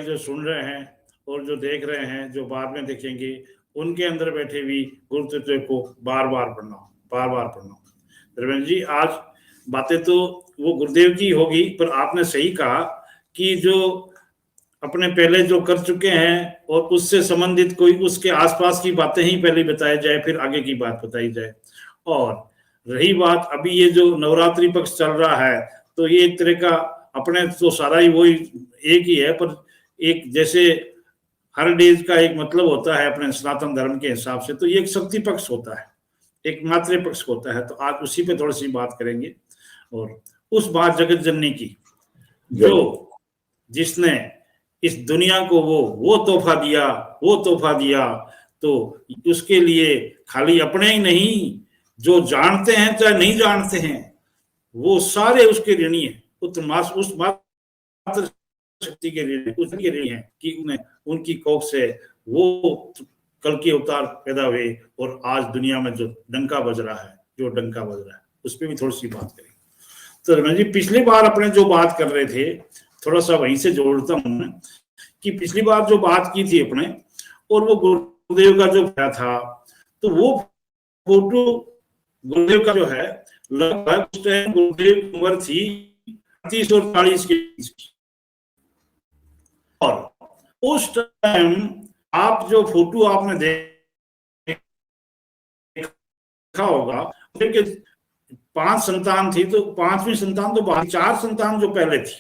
जो सुन रहे हैं और जो देख रहे हैं, जो बाद में देखेंगे, उनके अंदर बैठे भी गुरुतत्व को बार बार पढ़ना। धर्मेंद्र जी, आज बातें तो वो गुरुदेव की होगी, पर आपने सही कहा कि जो अपने पहले जो कर चुके हैं और उससे संबंधित कोई उसके आसपास की बातें ही पहले बताई जाए, फिर आगे की बात बताई जाए। और रही बात अभी ये जो नवरात्रि पक्ष चल रहा है, तो ये एक तरह का अपने तो सारा ही वही एक ही है, पर एक जैसे हर डेज का एक मतलब होता है अपने सनातन धर्म के हिसाब से, तो ये एक शक्ति पक्ष होता है, एक मातृ पक्ष होता है। तो आज उसी पे थोड़ी सी बात करेंगे और उस बात जगत जननी की जो जिसने इस दुनिया को वो तोहफा दिया, तो उसके लिए खाली अपने ही नहीं, जो जानते हैं चाहे नहीं जानते हैं, वो सारे उसके ऋणी है, उस मातृ शक्ति के ऋणी है कि उन्हें उनकी कोख से वो कल के अवतार पैदा हुए और आज दुनिया में जो डंका बज रहा है उस पर भी थोड़ी सी बात करेंगे। तो रमेश जी, पिछली बार अपने जो बात कर रहे थे, थोड़ा सा वहीं से जोड़ता हूं मैं कि पिछली बार जो बात की थी अपने, और वो गुरुदेव का जो था, तो वो फोटो गुरुदेव का जो है लगभग उस टाइम गुरुदेव की उम्र थी 30 और 40 की, और उस टाइम आप जो फोटो आपने देखा होगा कि 5 संतान थी, तो 5वीं संतान तो बाकी 4 संतान जो पहले थी,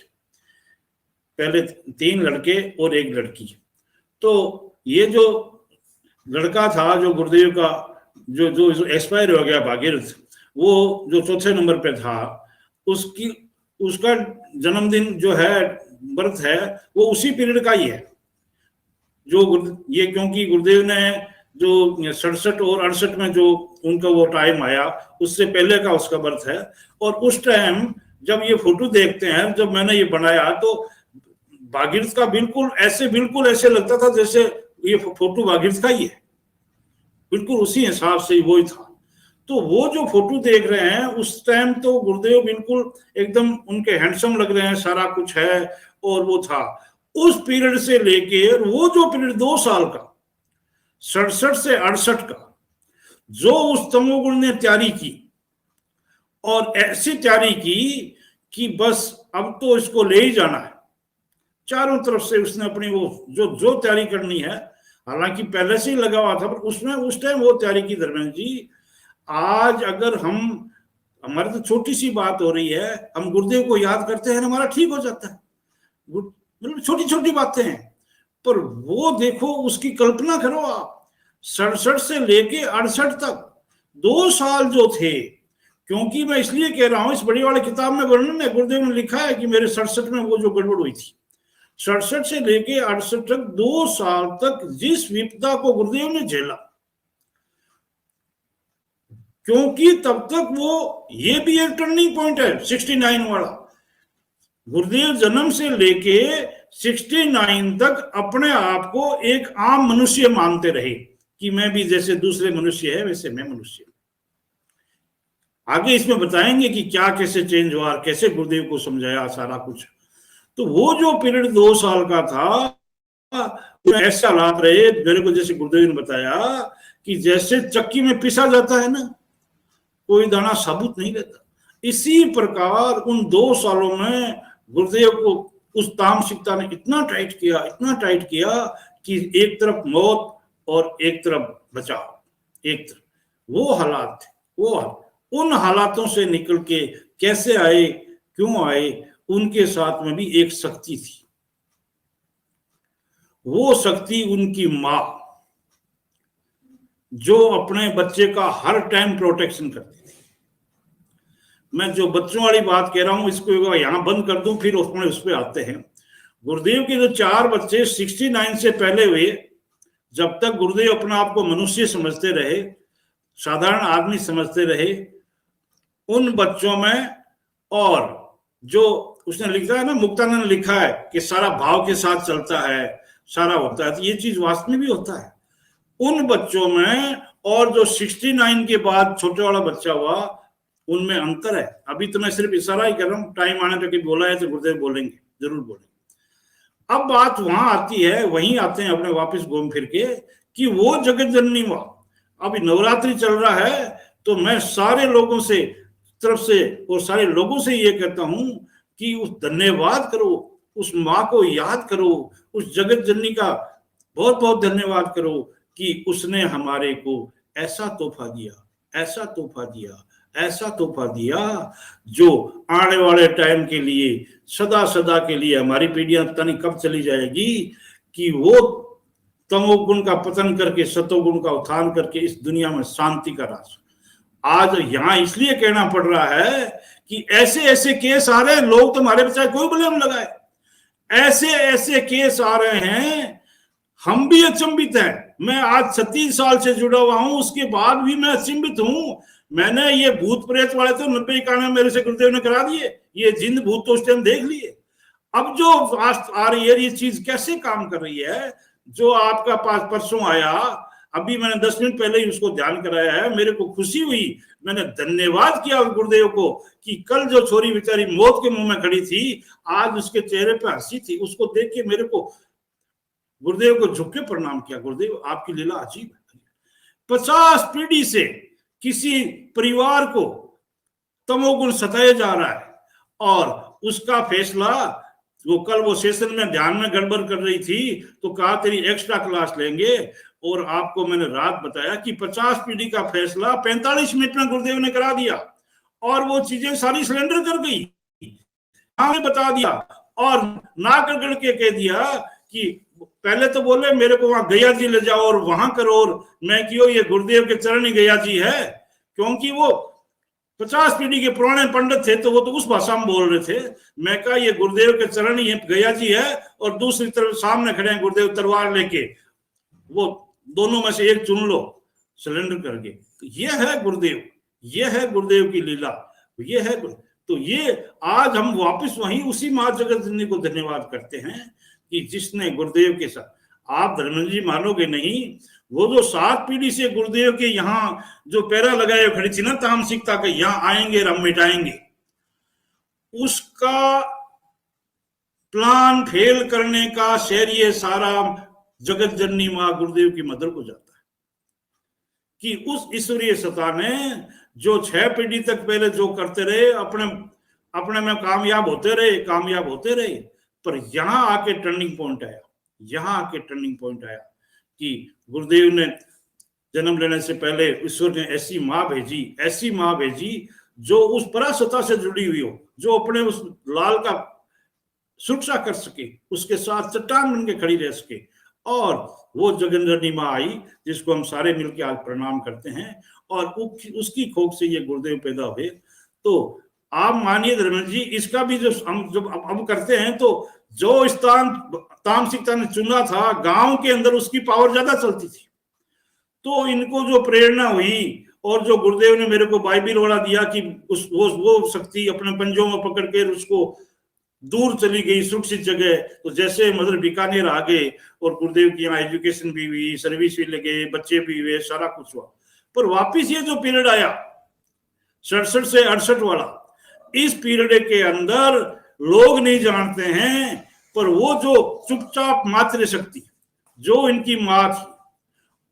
पहले 3 लड़के और 1 लड़की। तो ये जो लड़का था जो गुरुदेव का जो एक्सपायर हो गया भागीरथ, वो जो चौथे नंबर पे था, उसका जन्मदिन जो है, बर्थ है, वो उसी पीरियड का ही है जो ये, क्योंकि गुरुदेव ने जो 67 और 68 में जो उनका वो टाइम आया, उससे पहले का उसका बर्थ है। और उस टाइम जब ये फोटो देखते हैं, जब मैंने ये बनाया, तो भागीरथ का बिल्कुल ऐसे लगता था जैसे ये फोटो भागीरथ का ही है, बिल्कुल उसी हिसाब से वो ही था। तो वो जो फोटो देख रहे हैं उस टाइम तो गुरुदेव बिल्कुल एकदम उनके हैंडसम लग रहे हैं, सारा कुछ है, और वो था उस पीरियड से लेके वो जो पीरियड 2 साल का 67 से 68 का, जो उस तमोगुण ने तैयारी की, और ऐसी तैयारी की कि बस अब तो इसको ले ही जाना है, चारों तरफ से उसने अपनी वो जो तैयारी करनी है, हालांकि पहले से ही लगा हुआ था, पर उसने उस टाइम वो तैयारी की। धर्मेंद्र जी, आज अगर हमारी तो छोटी सी बात हो रही है, हम गुरुदेव को याद करते हैं, हमारा ठीक हो जाता है, मतलब छोटी छोटी बातें हैं, पर वो देखो, उसकी कल्पना करो आप, 67 से लेके 68 तक 2 साल जो थे, क्योंकि मैं इसलिए कह रहा हूं, इस बड़ी वाली किताब में वर्णन है, गुरुदेव ने लिखा है कि मेरे 67 में वो जो गड़बड़ हुई थी, 67 से लेके 68 तक 2 साल तक जिस विपदा को गुरुदेव ने झेला, क्योंकि तब तक वो, ये भी एक टर्निंग पॉइंट है 69 वाला, गुरुदेव जन्म से लेके 69 तक अपने आप को एक आम मनुष्य मानते रहे कि मैं भी जैसे दूसरे मनुष्य है वैसे मैं मनुष्य। आगे इसमें बताएंगे कि क्या कैसे चेंज हुआ और कैसे गुरुदेव को समझाया सारा कुछ। तो वो जो पीरियड 2 साल का था, ऐसे हालात रहे मेरे को, जैसे गुरुदेव ने बताया कि जैसे चक्की में पिसा जाता है ना, कोई दाना साबुत नहीं रहता, इसी प्रकार उन 2 सालों में गुरुदेव को उस तामसिकता ने इतना टाइट किया कि एक तरफ मौत और एक तरफ बचाव, एक तरफ वो हालात थे। वो उन हालातों से निकल के कैसे आए, क्यों आए, उनके साथ में भी एक शक्ति थी, वो शक्ति उनकी माँ, जो अपने बच्चे का हर टाइम प्रोटेक्शन करती थी। मैं जो बच्चों वाली बात कह रहा हूं, इसको यहां बंद कर दूं, फिर उस पर आते हैं। गुरुदेव के जो 4 बच्चे 69 से पहले हुए, जब तक गुरुदेव अपने आप को मनुष्य समझते रहे, साधारण आदमी समझते रहे, उन बच्चों में, और जो उसने लिखा है ना, मुक्तानंद ने लिखा है कि सारा भाव के साथ चलता है, सारा होता है, तो ये चीज वास्तव में भी होता है उन बच्चों में। और जो 69 के बाद छोटे वाला बच्चा हुआ, उनमें अंतर है। अभी तो मैं सिर्फ इशारा ही कर रहा हूं, टाइम आने तक बोला है तो गुरुदेव बोलेंगे, जरूर बोलेंगे। अब बात वहां आती है, वहीं आते हैं अपने वापस घूम फिर के, कि वो जगत जननी मां, अभी नवरात्रि चल रहा है, तो मैं सारे लोगों से तरफ से और सारे लोगों से ये कहता हूं कि उस धन्यवाद करो, उस माँ को याद करो, उस जगत जननी का बहुत बहुत धन्यवाद करो कि उसने हमारे को ऐसा तोहफा दिया, ऐसा तोहफा दिया, ऐसा तोहफा दिया, जो आने वाले टाइम के लिए सदा सदा के लिए हमारी पीढ़ियां पता नहीं कब चली जाएगी, कि वो तमोगुण का पतन करके सतोगुण का उत्थान करके इस दुनिया में शांति का राज। आज यहां इसलिए कहना पड़ रहा है कि ऐसे ऐसे केस आ रहे हैं, लोग तुम्हारे बचाए कोई ब्लेम लगाए, ऐसे ऐसे केस आ रहे हैं, हम भी अचंभित हैं। मैं आज 36 साल से जुड़ा हुआ हूं, उसके बाद भी मैं अचंभित हूं। मैंने ये भूत प्रेत वाले तो 90-91 मेरे से गुरुदेव ने करा दिए, ये जिंद भूत तो उस टाइम देख लिए। अब जो आ रही है ये चीज कैसे काम कर रही है, जो आपका पास परसों आया, अभी मैंने 10 मिनट पहले ही उसको ध्यान कराया है, मेरे को खुशी हुई, मैंने धन्यवाद किया गुरुदेव को कि कल जो छोरी बेचारी मौत के मुंह में खड़ी थी, आज उसके चेहरे पे हंसी थी। उसको देख के मेरे को गुरुदेव को झुक के प्रणाम किया, गुरुदेव आपकी लीला अजीब है। 50 पीढ़ी से किसी परिवार को तमोगुण सताया जा रहा है, और उसका फैसला वो कल वो सेशन में ध्यान में गड़बड़ कर रही थी, तो कहा तेरी एक्स्ट्रा क्लास लेंगे, और आपको मैंने रात बताया कि 50 पीढ़ी का फैसला 45 मिनट में गुरुदेव ने करा दिया, और वो चीजें सारी सिलेंडर कर गई, हमें बता दिया, और ना कर के कह दिया कि पहले तो बोले मेरे को वहां गया जी ले जाओ और वहां करो, और मैं क्यों, ये गुरुदेव के चरण ही गया जी है, क्योंकि वो 50 पीढ़ी के पुराने पंडित थे, तो वो तो उस भाषा में बोल रहे थे। मैं कहा ये गुरुदेव के चरण ही गया जी है, और दूसरी तरफ सामने खड़े हैं गुरुदेव तलवार लेके, वो दोनों में से एक चुन लो, सिलेंडर करके। तो ये है गुरुदेव, ये है गुरुदेव की लीला, ये है। तो ये आज हम वापस वहीं उसी माँ जगत जननी को धन्यवाद करते हैं कि जिसने गुरुदेव के साथ, आप धर्मेंद्र जी मानोगे नहीं, वो जो 7 पीढ़ी से गुरुदेव के यहाँ जो पैरा लगाए खड़ी थी ना तामसिकता के, यहाँ आएंगे हम मिटाएंगे, उसका प्लान फेल करने का श्रेय सारा जगत जननी मां गुरुदेव की मदर को जाता है, कि उस ईश्वरीय सत्ता ने जो 6 पीढ़ी तक पहले जो करते रहे, अपने में कामयाब होते रहे, पर यहां आके टर्निंग पॉइंट आया, यहां आके टर्निंग पॉइंट आया कि गुरुदेव ने जन्म लेने से पहले ईश्वर ने ऐसी माँ भेजी जो उस परासत्ता से जुड़ी हुई हो, जो अपने उस लाल का सुरक्षा कर सके, उसके साथ चट्टान बन के खड़ी रह सके, और वो जगन्नाथनी माँ आई, जिसको हम सारे मिलकर आज प्रणाम करते हैं, और उसकी खोज से ये गुरुदेव पैदा हुए। तो आप मानिए धर्मेंद्र जी, इसका भी जो हम जब अब करते हैं, तो जो स्थान तामसिकता ने चुना था गांव के अंदर, उसकी पावर ज्यादा चलती थी। तो इनको जो प्रेरणा हुई, और जो गुरुदेव ने मेरे को बाइबिल वाला दिया कि वो शक्ति अपने पंजों में पकड़ के उसको दूर चली गई सुरक्षित जगह। तो जैसे मदर बीकानेर आ गए, और गुरुदेव की यहाँ एजुकेशन भी हुई, सर्विस भी लगे, बच्चे भी हुए, सारा कुछ हुआ। पर वापिस ये जो पीरियड आया 67 से 68 वाला, इस पीरियड के अंदर लोग नहीं जानते हैं, पर वो जो चुपचाप मातृ शक्ति जो इनकी माँ थी,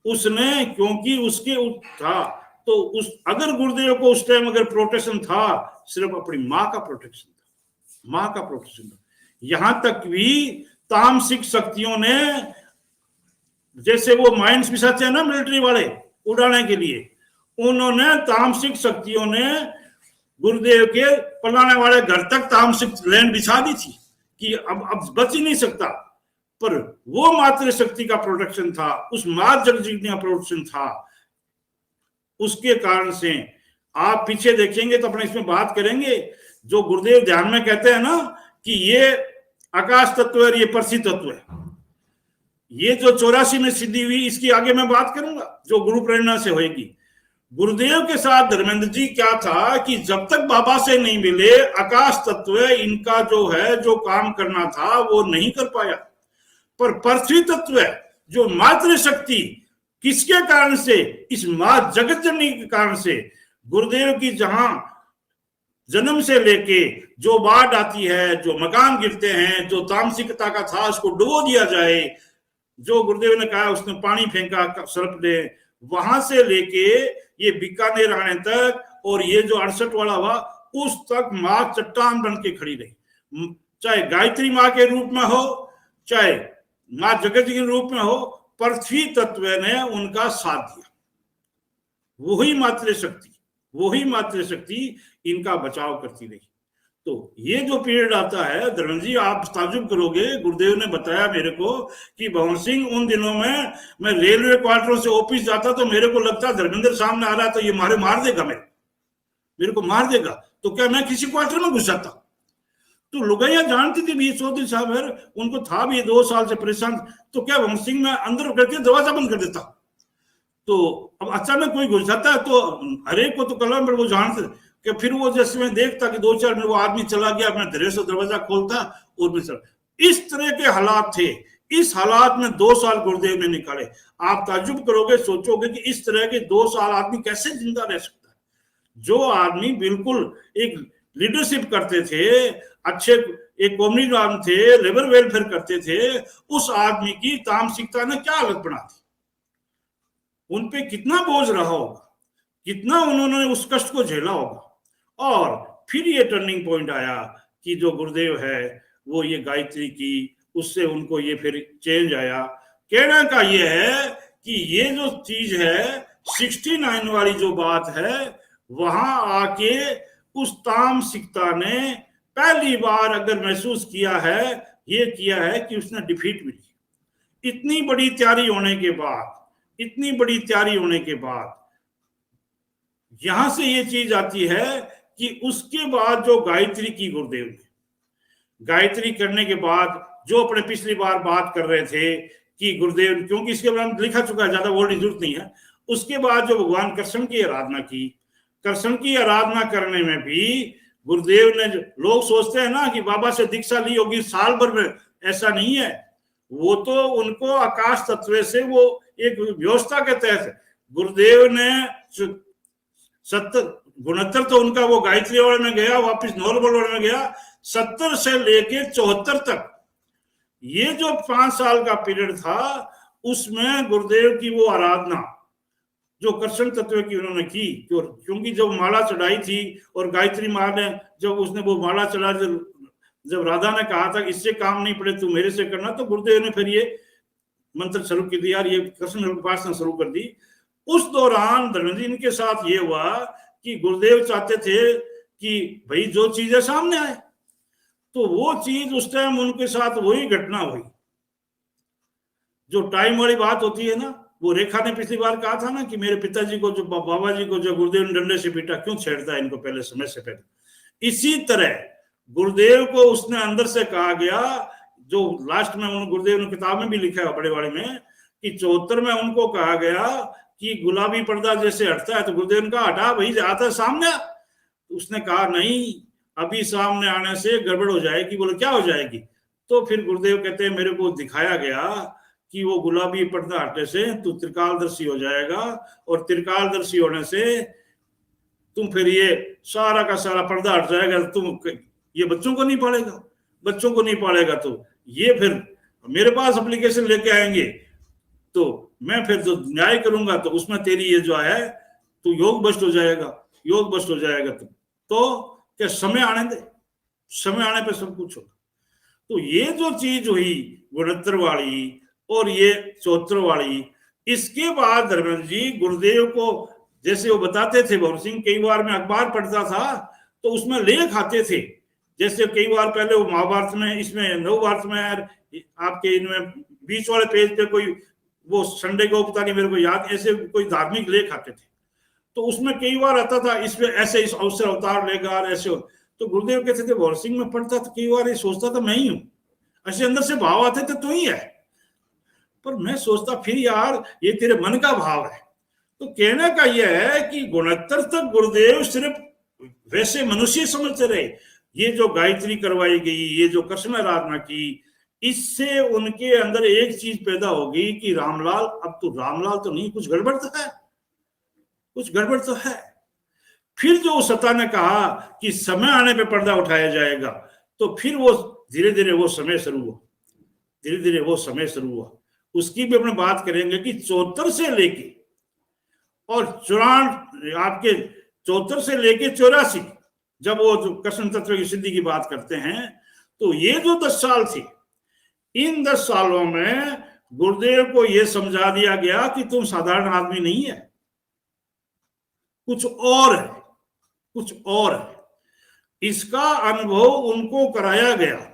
उसने, क्योंकि उसके था, तो उस अगर गुरुदेव को उस टाइम अगर प्रोटेक्शन था, सिर्फ अपनी माँ का प्रोटेक्शन था, माँ का प्रोटेक्शन था। यहां तक भी तामसिक शक्तियों ने, जैसे वो माइंस पिसाचे हैं ना मिलिट्री वाले उड़ाने के लिए, उन्होंने तामसिक शक्तियों ने गुरुदेव के पलाने वाले घर तक तामसिक लैंड बिछा दी थी कि अब बच ही नहीं सकता। पर वो मातृ शक्ति का प्रोटेक्शन था, उस मां जगजीवनी का प्रोटेक्शन था, उसके कारण से आप पीछे देखेंगे तो अपने इसमें बात करेंगे। जो गुरुदेव ध्यान में कहते हैं ना कि ये आकाश तत्व है, ये पृथ्वी तत्व है, ये जो 84 में सिद्धि हुई, इसकी आगे मैं बात करूंगा जो गुरु प्रेरणा से होगी। गुरुदेव के साथ धर्मेंद्र जी क्या था कि जब तक बाबा से नहीं मिले, आकाश तत्व इनका जो है जो काम करना था वो नहीं कर पाया। पर पृथ्वी तत्व जो मातृ शक्ति, किसके कारण से, इस मां जगत जननी के कारण से, गुरुदेव की जहां जन्म से लेके जो बाढ़ आती है, जो मकान गिरते हैं, जो तामसिकता का था उसको डुबो दिया जाए, जो गुरुदेव ने कहा उसने पानी फेंका सर्प ने, वहां से लेके ये बीकानेर आने तक और ये जो 68 वाला हुआ उस तक माँ चट्टान बन के खड़ी रही, चाहे गायत्री माँ के रूप में हो, चाहे माँ जगत के रूप में हो, पृथ्वी तत्व ने उनका साथ दिया। वही मातृ शक्ति इनका बचाव करती रही। तो ये जो पीरियड आता है धर्मेंद्र जी, आप ताजुब करोगे, गुरुदेव ने बताया मेरे को कि भवन सिंह उन दिनों में मैं रेलवे क्वार्टरों से ऑफिस जाता तो मेरे को लगता धर्मेंद्र सामने आ रहा तो ये मार देगा, मेरे को मार देगा, तो क्या मैं किसी क्वार्टर में घुस जाता? तो लुगाइया जानती थी भी चौधरी साहब है, उनको था भी 2 साल से परेशान, तो क्या भवन सिंह में अंदर करके दरवाजा बंद कर देता? तो अब अचानक कोई घुस जाता है तो हरेक को तो कलम पर वो जानते कि फिर वो जैसे मैं देखता कि 2-4 मिनट वो आदमी चला गया, मैं धीरे से दरवाजा खोलता और मैं चला। इस तरह के हालात थे। इस हालात में 2 साल गुरुदेव ने निकाले। आप ताज्जुब करोगे, सोचोगे कि इस तरह के 2 साल आदमी कैसे जिंदा रह सकता है? जो आदमी बिल्कुल एक लीडरशिप करते थे, अच्छे एक कम्युनिज्म थे, लेबर वेलफेयर करते थे, उस आदमी की तामसिकता ने क्या हालत बना दी? उनपे कितना बोझ रहा होगा, कितना उन्होंने उस कष्ट को झेला होगा। और फिर ये टर्निंग पॉइंट आया कि जो गुरुदेव है वो ये गायत्री की, उससे उनको ये फिर चेंज आया। कहने का ये है कि ये जो चीज है 69 वाली जो बात है, वहां आके उस तामसिकता ने पहली बार अगर महसूस किया है, ये किया है कि उसने डिफीट मिली। इतनी बड़ी तैयारी होने के बाद यहां से ये चीज आती है कि उसके बाद जो गायत्री की गुरुदेव ने, गायत्री करने के बाद जो अपने पिछली बार बात कर रहे थे कि गुरुदेव, क्योंकि इसके बारे में लिखा चुका है, ज्यादा बोलने की जरूरत नहीं है। उसके बाद जो भगवान कृष्ण की आराधना की, कृष्ण की आराधना करने में भी गुरुदेव ने, लोग सोचते हैं ना कि बाबा से दीक्षा ली होगी साल भर में, ऐसा नहीं है। वो तो उनको आकाश तत्व से वो एक व्यवस्था के तहत गुरुदेव ने 69 तो उनका वो गायत्री वाले में गया, वापस नॉर्मल वाले में गया, 70 से लेके 74 तक ये जो 5 साल का पीरियड था, उसमें गुरुदेव की वो आराधना जो कृष्ण तत्व की उन्होंने की, क्योंकि जब माला चढ़ाई थी और गायत्री माँ ने जब उसने वो माला चढ़ा, जब राधा ने कहा था इससे काम नहीं पड़े तू मेरे से करना, तो गुरुदेव ने फिर ये मंत्र शुरू कर दिया, ये कृष्ण उपासना शुरू कर दी। उस दौरान धर्मेंद्र इनके साथ ये हुआ कि गुरुदेव चाहते थे कि भाई जो चीजें सामने आए, तो वो चीज उस टाइम उनके साथ वही घटना हुई। जो टाइम वाली बात होती है ना, वो रेखा ने पिछली बार कहा था ना कि मेरे पिताजी को, जो बाबा जी को जो गुरुदेव ने डंडे से पीटा, क्यों छेड़ता है इनको पहले समय से पहले। इसी तरह गुरुदेव को उसने अंदर से कहा गया, जो लास्ट में गुरुदेव ने किताब में भी लिखा है बड़े वाले में, कि 74 में उनको कहा गया कि गुलाबी पर्दा जैसे हटता है, तो गुरुदेव ने कहा हटा भाई, आता सामने। उसने कहा नहीं, अभी सामने आने से गड़बड़ हो जाएगी। बोले क्या हो जाएगी? तो फिर गुरुदेव कहते हैं मेरे को दिखाया गया कि वो गुलाबी पर्दा हटने से तू त्रिकालदर्शी हो जाएगा, और त्रिकालदर्शी होने से तुम फिर ये सारा का सारा पर्दा हट जाएगा, तुम ये बच्चों को नहीं पालेगा, तो ये फिर मेरे पास एप्लीकेशन लेके आएंगे, तो मैं फिर जो न्याय करूंगा तो उसमें तेरी ये जो है तू योग भ्रष्ट हो जाएगा तुम। तो क्या समय आने दे, समय आने पे सब कुछ होगा। तो ये जो चीज हुई 69 वाली और ये 74 वाली, इसके बाद धर्मेंद्र जी गुरुदेव को जैसे वो बताते थे, भवन सिंह कई बार मैं अखबार पढ़ता था तो उसमें लेख आते थे, जैसे कई बार पहले वो महाभारत में, इसमें नवभारत में, आपके इनमें बीच वाले पेज पे कोई वो संडे को पता नहीं मेरे को याद, ऐसे कोई धार्मिक लेख आते थे, तो उसमें कई बार आता था इसमें ऐसे इस अवसर अवतार लेगा ऐसे हो। तो गुरुदेव कहते थे, भवन सिंह में पढ़ता तो कई बार ये सोचता था मैं ही हूं, ऐसे अंदर से भाव आते थे तो ही है, पर मैं सोचता फिर यार ये तेरे मन का भाव है। तो कहने का यह है कि 69 तक गुरुदेव सिर्फ वैसे मनुष्य समझते रहे। ये जो गायत्री करवाई गई, ये जो कृष्ण आराधना की, इससे उनके अंदर एक चीज पैदा होगी कि रामलाल, अब तो रामलाल तो नहीं, कुछ गड़बड़ तो है। फिर जो उस सत्ता ने कहा कि समय आने पे पर्दा उठाया जाएगा, तो फिर वो धीरे धीरे वो समय शुरू हुआ, धीरे धीरे वो समय शुरू हुआ। उसकी भी अपने बात करेंगे कि 74 से लेके और 94 आपके 74 से लेके 84, जब वो जो कृष्ण तत्व की सिद्धि की बात करते हैं, तो ये जो 10 साल थे, इन 10 सालों में गुरुदेव को यह समझा दिया गया कि तुम साधारण आदमी नहीं है, कुछ और है, कुछ और है। इसका अनुभव उनको कराया गया।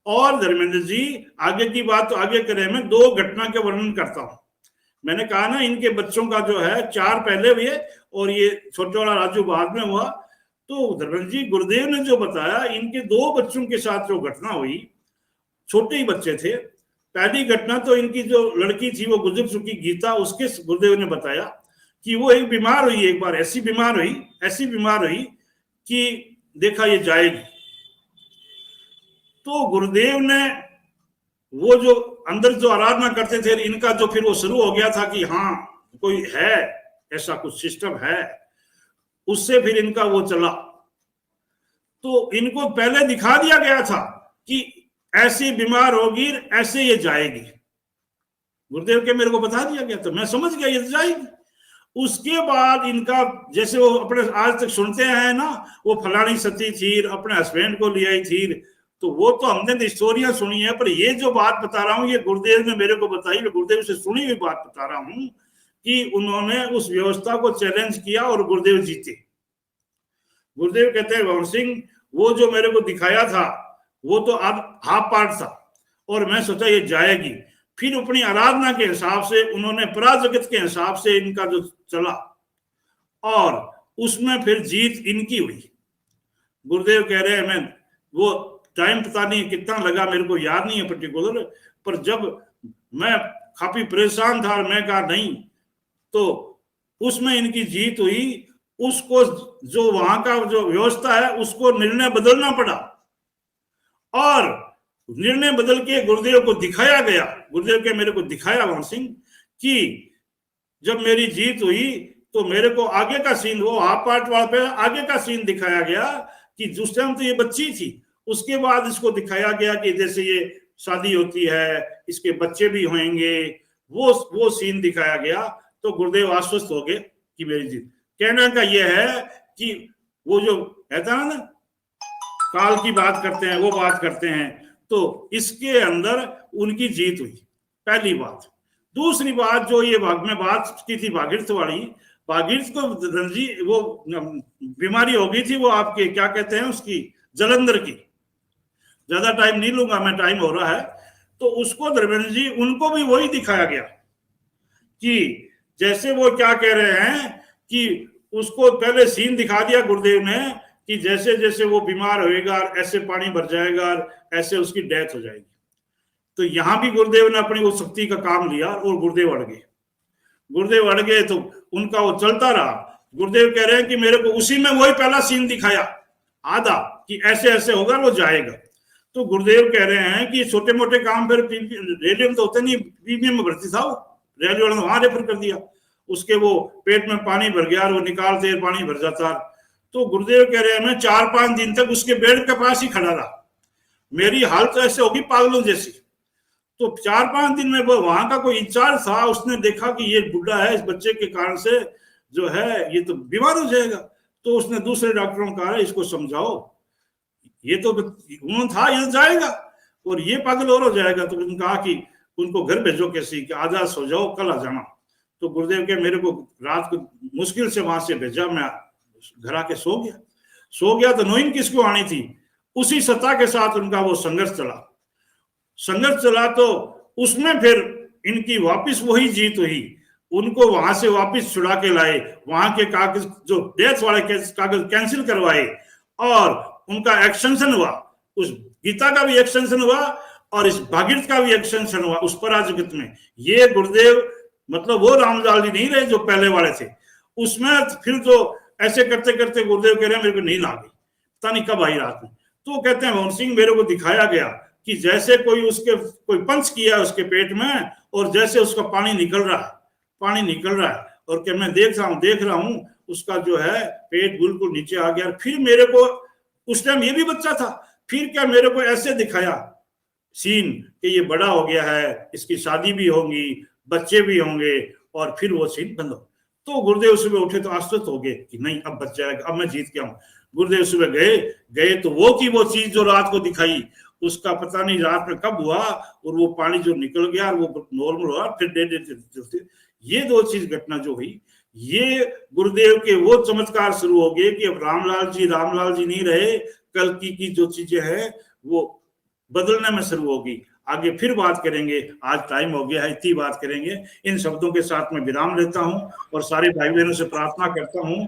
और धर्मेंद्र जी, आगे की बात तो आगे करें, मैं 2 घटना के वर्णन करता हूं। मैंने कहा ना, इनके बच्चों का जो है 4 पहले हुए और ये छोटे वाला राजू बाद में हुआ। तो धर्मेंद्र जी, गुरुदेव ने जो बताया, इनके 2 बच्चों के साथ जो घटना हुई, छोटे ही बच्चे थे। पहली घटना तो इनकी जो लड़की थी वो गुजर चुकी, गीता, उसके गुरुदेव ने बताया कि वो एक बीमार हुई, एक बार ऐसी बीमार हुई कि देखा ये जाएगी। तो गुरुदेव ने वो जो अंदर जो आराधना करते थे इनका, जो फिर वो शुरू हो गया था कि हाँ कोई है, ऐसा कुछ सिस्टम है, उससे फिर इनका वो चला। तो इनको पहले दिखा दिया गया था कि ऐसी बीमार होगी, ऐसे ये जाएगी। गुरुदेव के मेरे को बता दिया गया, तो मैं समझ गया ये जाएगी। उसके बाद इनका, जैसे वो अपने आज तक सुनते हैं ना, वो फलानी सती थी, अपने हस्बैंड को ले आई थी, तो वो तो हमने स्टोरियां सुनी है, पर ये जो बात बता रहा हूँ ये गुरुदेव ने मेरे को बताई, मैं गुरुदेव से सुनी हुई बात बता रहा हूँ कि उन्होंने उस व्यवस्था को चैलेंज किया और गुरुदेव जीते। गुरुदेव कहते हैं, भवन सिंह, वो जो मेरे को दिखाया था वो तो अब हाफ पार्ट था, और मैं सोचा ये जाएगी। फिर अपनी आराधना के हिसाब से उन्होंने पराजगत के हिसाब से इनका जो चला, और उसमें फिर जीत इनकी हुई। गुरुदेव कह रहे हैं, मैं वो टाइम पता नहीं कितना लगा, मेरे को याद नहीं है पर्टिकुलर, पर जब मैं काफी परेशान था, मैं कहा नहीं, तो उसमें इनकी जीत हुई। उसको जो वहां का जो व्यवस्था है उसको निर्णय बदलना पड़ा, और निर्णय बदल के गुरुदेव को दिखाया गया। गुरुदेव के मेरे को दिखाया भवन सिंह कि जब मेरी जीत हुई तो मेरे को आगे का सीन, वो हाफ पार्ट वाला पे आगे का सीन दिखाया गया कि जिस टाइम तो ये बच्ची थी, उसके बाद इसको दिखाया गया कि जैसे ये शादी होती है, इसके बच्चे भी होंगे, वो सीन दिखाया गया। तो गुरुदेव आश्वस्त हो गए कि मेरी जीत। कहने का ये है कि वो जो कहता है ना, काल की बात करते हैं, वो बात करते हैं, तो इसके अंदर उनकी जीत हुई, पहली बात। दूसरी बात जो ये में बात की थी भागीरथ वाली, भागीरथ को जी वो बीमारी हो गई थी, वो आपके क्या कहते हैं उसकी, जलंधर की। ज्यादा टाइम नहीं लूंगा मैं, टाइम हो रहा है। तो उसको धर्मेंद्र जी, उनको भी वही दिखाया गया कि जैसे वो क्या कह रहे हैं कि उसको पहले सीन दिखा दिया गुरुदेव ने कि जैसे जैसे वो बीमार होएगा ऐसे पानी भर जाएगा, ऐसे उसकी डेथ हो जाएगी। तो यहां भी गुरुदेव ने अपनी वो शक्ति का काम लिया और गुरुदेव अड़ गए। गुरुदेव अड़ गए तो उनका वो चलता रहा। गुरुदेव कह रहे हैं कि मेरे को उसी में वही पहला सीन दिखाया आधा कि ऐसे ऐसे होगा, वो जाएगा। तो गुरुदेव कह रहे हैं कि छोटे मोटे काम फिर रेडियो में तो होते नहीं, पीपीएम में भर्ती था, वो रेलवे वालों ने वहां रेफर कर दिया। उसके वो पेट में पानी भर गया और वो निकालते पानी भर जाता। तो गुरुदेव कह रहे हैं मैं 4-5 दिन तक उसके बेड के पास ही खड़ा रहा, मेरी हालत तो ऐसे होगी पागलों जैसी। तो 4-5 दिन में वो वहां का कोई इंचार्ज था, उसने देखा कि ये बुढ़ा है, इस बच्चे के कारण से जो है ये तो बीमार हो जाएगा। तो उसने दूसरे डॉक्टरों को कहा इसको समझाओ, ये तो उन्होंने था ये जाएगा और ये पागल और हो जाएगा। तो उन्होंने कहा कि उनको घर भेजो कैसी, कि आज सो जाओ कल आ जाना। तो गुरुदेव के मेरे को रात को मुश्किल से वहां से भेजा, मैं घर आके सो गया। तो नोइन किसको आनी थी, उसी सत्ता के साथ उनका वो संघर्ष चला। तो उसमें फिर इनकी वापस वही जीत हुई, उनको वहां से वापस छुड़ा के लाए, वहां के कागज जो डेथ वाले कागज कैंसिल करवाए और उनका एक्सटेंशन हुआ। उस गीता का भी एक्सटेंशन हुआ और इस भागीरथ का भी एक्सटेंशन हुआ उस पराजगत में। ये गुरुदेव मतलब वो रामलाल जी नहीं रहे जो पहले वाले थे। उसमें फिर तो ऐसे करते करते गुरुदेव कह रहे हैं मेरे को नींद आ गई, पता नहीं कब आई रात में। तो कहते हैं भवन सिंह मेरे को दिखाया गया कि जैसे कोई पंच किया उसके पेट में और जैसे उसका पानी निकल रहा है और कि मैं देख रहा हूं उसका जो है पेट बिल्कुल नीचे आ गया। फिर मेरे को उस टाइम ये भी बच्चा था, फिर क्या मेरे को ऐसे दिखाया सीन कि ये बड़ा हो गया है, इसकी शादी भी होगी, बच्चे भी होंगे, और फिर वो सीन बंद हो। तो गुरुदेव सुबह उठे तो आश्वस्त हो गए कि नहीं अब बच जाएगा, अब मैं जीत गया हूं। गुरुदेव सुबह गए गए तो वो की वो चीज जो रात को दिखाई, उसका पता नहीं रात में कब हुआ, और वो पानी जो निकल गया वो नॉर्मल हुआ, फिर दे ये दो चीज घटना जो हुई, ये गुरुदेव के वो चमत्कार शुरू हो गए कि अब रामलाल जी नहीं रहे, कल की जो चीजें हैं वो बदलने में शुरू होगी। आगे फिर बात करेंगे, आज टाइम हो गया है, इतनी बात करेंगे। इन शब्दों के साथ मैं विराम लेता हूं और सारे भाई बहनों से प्रार्थना करता हूं